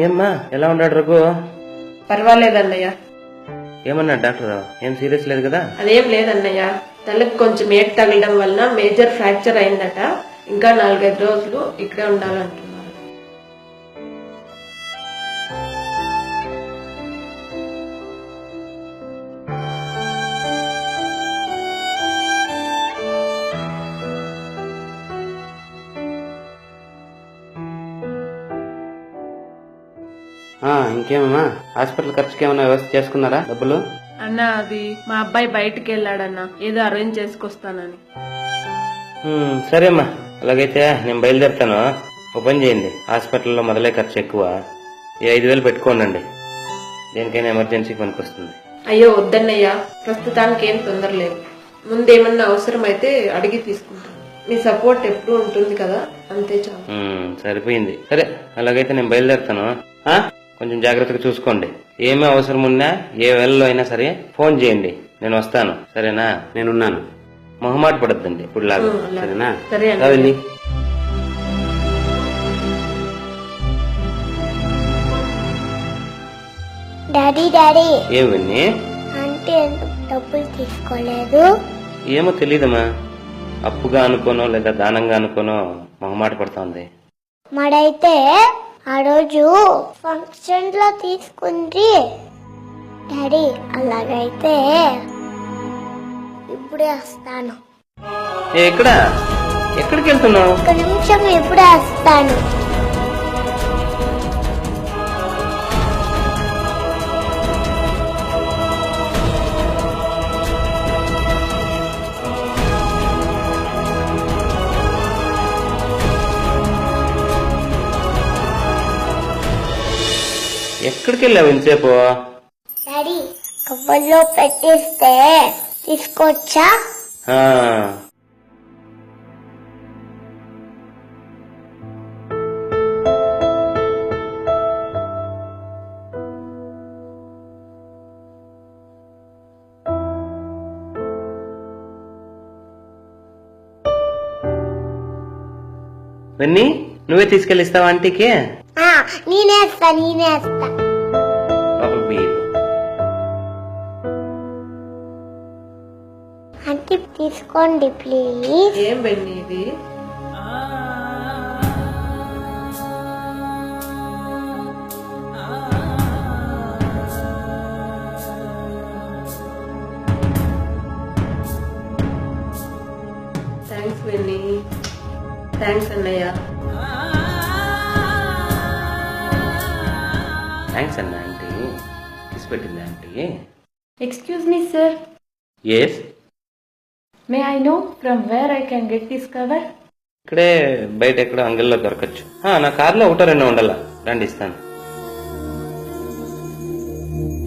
ఏమ్మా ఎలా ఉన్నాడు రఘు? పర్వాలేదన్నయ్య. ఏమన్నా డాక్టర్? ఏం సీరియస్ లేదు కదా? అదేం లేదన్నయ్య, తలకు కొంచెం ఏట్ తగలడం వలన మేజర్ ఫ్రాక్చర్ అయిందట. ఇంకా 4-5 రోజులు ఇక్కడే ఉండాలంటున్నారు. ఇంకేమమ్మా, హాస్పిటల్ ఖర్చుకి ఏమైనా వ్యవస్థ చేసుకున్నారా డబ్బులు? అన్న, అది మా అబ్బాయి బయటికి వెళ్ళాడన్న, ఏదో అరేంజ్ చేసుకొస్తానని. సరే అమ్మా, అలాగైతే నేను బయలుదేరుతాను. ఓ పని చేయండి, హాస్పిటల్లో మొదలై ఖర్చు ఎక్కువ, ఈ 5,000 పెట్టుకోండి. దేనికైనా ఎమర్జెన్సీకి పనికొస్తుంది. అయ్యో వద్దన్నయ్య, ప్రస్తుతానికి ఏం తొందర లేదు. ముందేమన్నా అవసరం అయితే అడిగి తీసుకుంటాను. మీ సపోర్ట్ ఎప్పుడు ఉంటుంది కదా, అంతే చాలు. సరిపోయింది. సరే అలాగైతే నేను బయలుదేరుతాను. కొంచెం జాగ్రత్తగా చూసుకోండి. ఏమీ అవసరం ఉన్నా ఏ వేళలో అయినా సరే ఫోన్ చేయండి, నేను వస్తాను. సరేనా? నేనున్నాను, మొహమాట పడద్దండి ఇప్పుడు లాగా. సరేనా? సరే కావాలి. డాడీ డాడీ, ఏమని? అంటే ఎందుకు డబ్బులు తీసుకోలేదు? ఏమో తెలీదమ్మా, అప్పుగా అనుకోనో లేదా దానంగా అనుకోనో మొహమాట పడుతోంది. మరైతే ఆ రోజు ఫంక్షన్ లో తీసుకుంది డాడీ. అలాగైతే ఇప్పుడే వస్తాను. ఎక్కడికి వెళ్తున్నావు? ఒక నిమిషం, ఇప్పుడే వస్తాను. ఎక్కడికి వెళ్ళావు ఇంతసేపు? డాడీ, కవర్లో పెట్టిస్తే తీసుకోవచ్చా? వెన్నీ, నువ్వే తీసుకెళ్ళిస్తావా ఆంటీకి? నేనేస్తా. ఆంటీ తీసుకోండి ప్లీజ్. ఏం బెన్నీ ఇది? Thanks Benny. థ్యాంక్స్ అన్నయ్య. థ్యాంక్స్ అన్న. ఆంటీ తీసుపెట్టింది aunty. Excuse me sir. Yes. May I know from where I can get this cover? ఇక్కడే బయట ఎక్కడో అంగల్లో దొరకచ్చు. నా కార్లో 1-2 ఉండాలా, రండి ఇస్తాను.